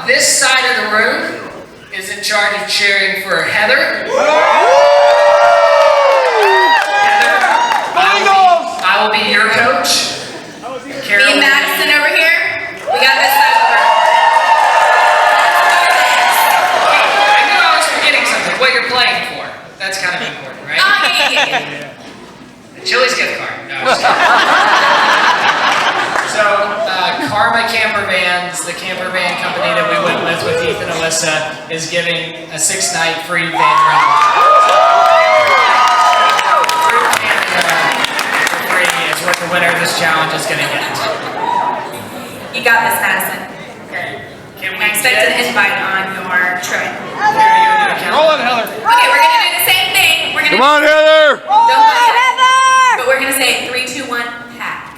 this side of the room is in charge of cheering for Heather. Heather, I will be your coach. Me and Madison over here. We got this side over. I knew I was forgetting something. What you're playing for. That's kind of important, right? Oh, yeah. The Chili's gift card. No, I'm just kidding. So, Karma Camper Vans, the camper van company that we went with Ethan and Alyssa, is giving a 6-night free van rental. Group camping for free is what the winner of this challenge is going to get. You got this, Madison. Okay. Can we I expect an invite on your trip. Roll it, Heather. Okay, we're gonna do the same thing. We're gonna Come on, Heather. Don't bite Heather! But we're gonna say 3, 2, 1, pack.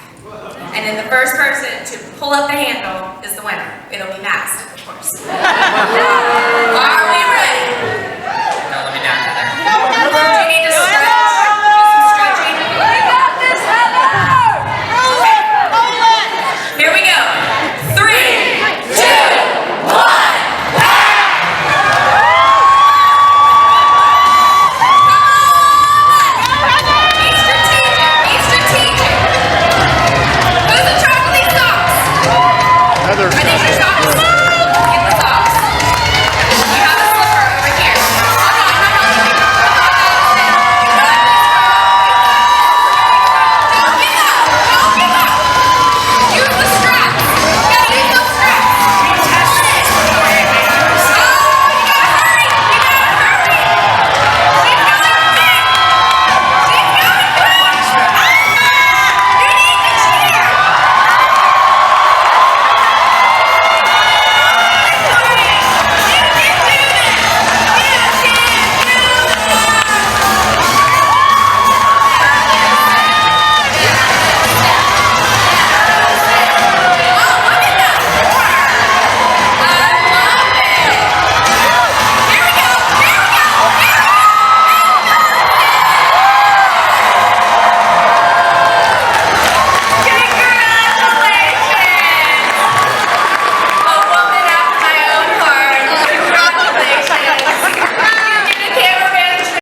And then the first person to pull up the handle is the winner. It'll be Madison, of course. All